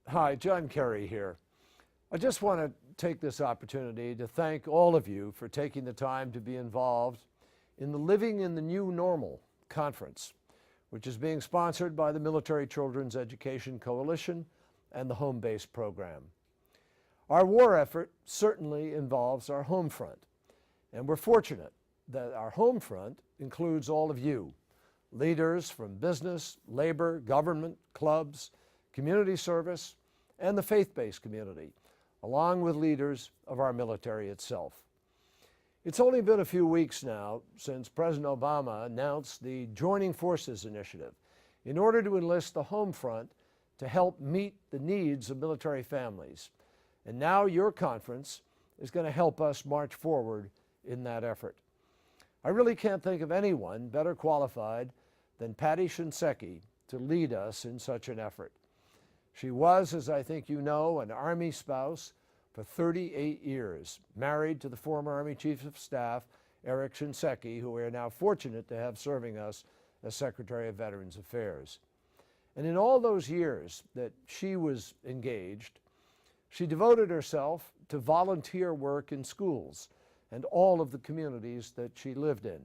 Hi, John Kerry here. I just want to take this opportunity to thank all of you for taking the time to be involved in the Living in the New Normal conference, which is being sponsored by the Military Children's Education Coalition and the Home Base program. Our war effort certainly involves our home front, and we're fortunate that our home front includes all of you, leaders from business, labor, government, clubs, community service, and the faith-based community, along with leaders of our military itself. It's only been a few weeks now since President Obama announced the Joining Forces initiative in order to enlist the home front to help meet the needs of military families. And now your conference is going to help us march forward in that effort. I really can't think of anyone better qualified than Patty Shinseki to lead us in such an effort. She was, as I think you know, an Army spouse for 38 years, married to the former Army Chief of Staff, Eric Shinseki, who we are now fortunate to have serving us as Secretary of Veterans Affairs. And in all those years that she was engaged, she devoted herself to volunteer work in schools and all of the communities that she lived in.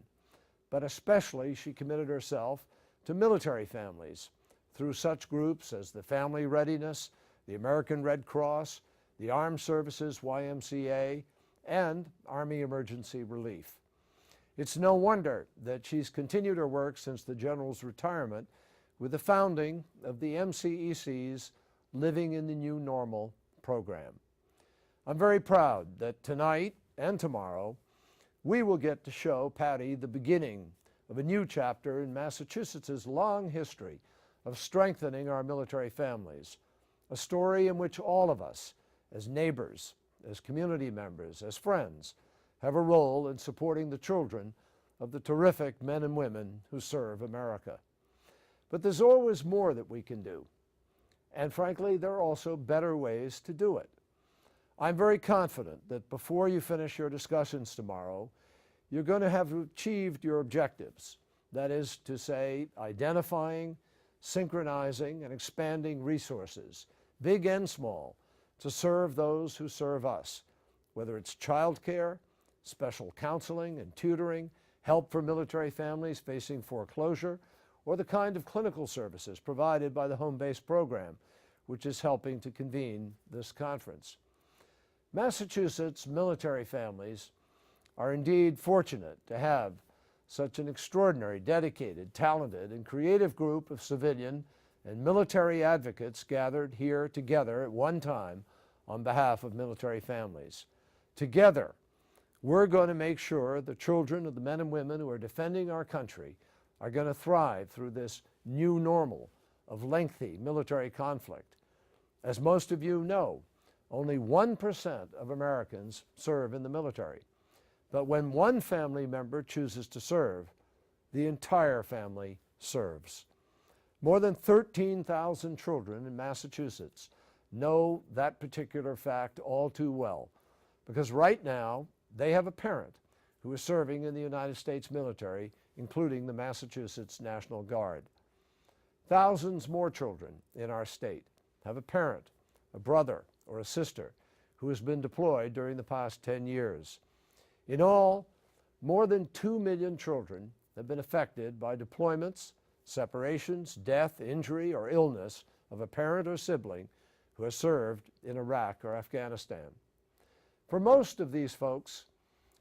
But especially she committed herself to military families through such groups as the Family Readiness, the American Red Cross, the Armed Services YMCA, and Army Emergency Relief. It's no wonder that she's continued her work since the General's retirement with the founding of the MCEC's Living in the New Normal program. I'm very proud that tonight and tomorrow we will get to show Patty the beginning of a new chapter in Massachusetts' long history of strengthening our military families, a story in which all of us, as neighbors, as community members, as friends, have a role in supporting the children of the terrific men and women who serve America. But there's always more that we can do. And frankly, there are also better ways to do it. I'm very confident that before you finish your discussions tomorrow, you're going to have achieved your objectives. That is to say, identifying, synchronizing, and expanding resources, big and small, to serve those who serve us, whether it's childcare, special counseling and tutoring, help for military families facing foreclosure, or the kind of clinical services provided by the Home Base program, which is helping to convene this conference. Massachusetts military families are indeed fortunate to have such an extraordinary, dedicated, talented, and creative group of civilian and military advocates gathered here together at one time on behalf of military families. Together, we're going to make sure the children of the men and women who are defending our country are going to thrive through this new normal of lengthy military conflict. As most of you know, only 1% of Americans serve in the military. But when one family member chooses to serve, the entire family serves. More than 13,000 children in Massachusetts know that particular fact all too well, because right now they have a parent who is serving in the United States military, including the Massachusetts National Guard. Thousands more children in our state have a parent, a brother, or a sister who has been deployed during the past 10 years. In all, more than 2 million children have been affected by deployments, separations, death, injury, or illness of a parent or sibling who has served in Iraq or Afghanistan. For most of these folks,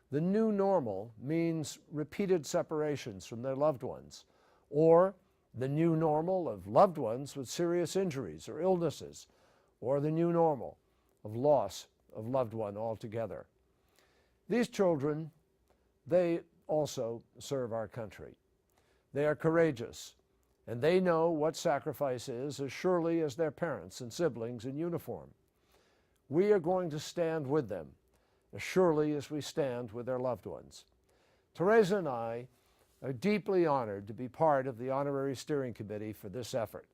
the new normal means repeated separations from their loved ones, or the new normal of loved ones with serious injuries or illnesses, or the new normal of loss of loved one altogether. These children, they also serve our country. They are courageous, and they know what sacrifice is as surely as their parents and siblings in uniform. We are going to stand with them as surely as we stand with their loved ones. Teresa and I are deeply honored to be part of the Honorary Steering Committee for this effort.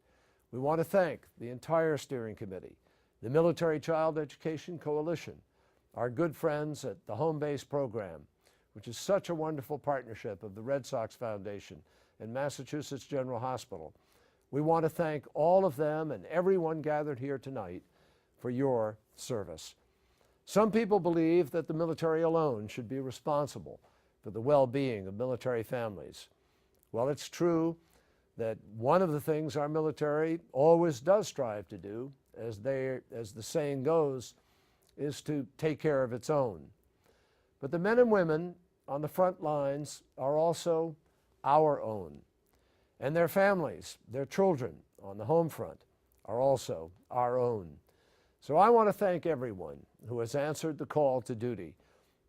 We want to thank the entire steering committee, the Military Child Education Coalition, our good friends at the Home Base program, which is such a wonderful partnership of the Red Sox Foundation and Massachusetts General Hospital, We want to thank all of them and everyone gathered here tonight for your service. Some people believe that the military alone should be responsible for the well-being of military families. Well, it's true that one of the things our military always does strive to do, as the saying goes, is to take care of its own. But the men and women on the front lines are also our own. And their families, their children on the home front are also our own. So I want to thank everyone who has answered the call to duty.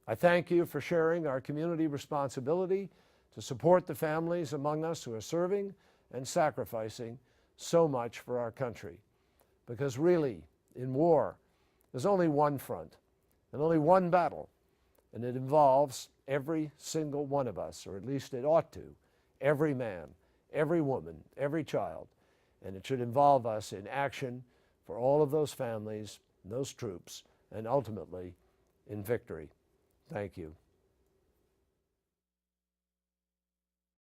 I thank you for sharing our community responsibility to support the families among us who are serving and sacrificing so much for our country. Because really, in war, there's only one front and only one battle, and it involves every single one of us, or at least it ought to, every man, every woman, every child, and it should involve us in action for all of those families, those troops, and ultimately in victory. Thank you.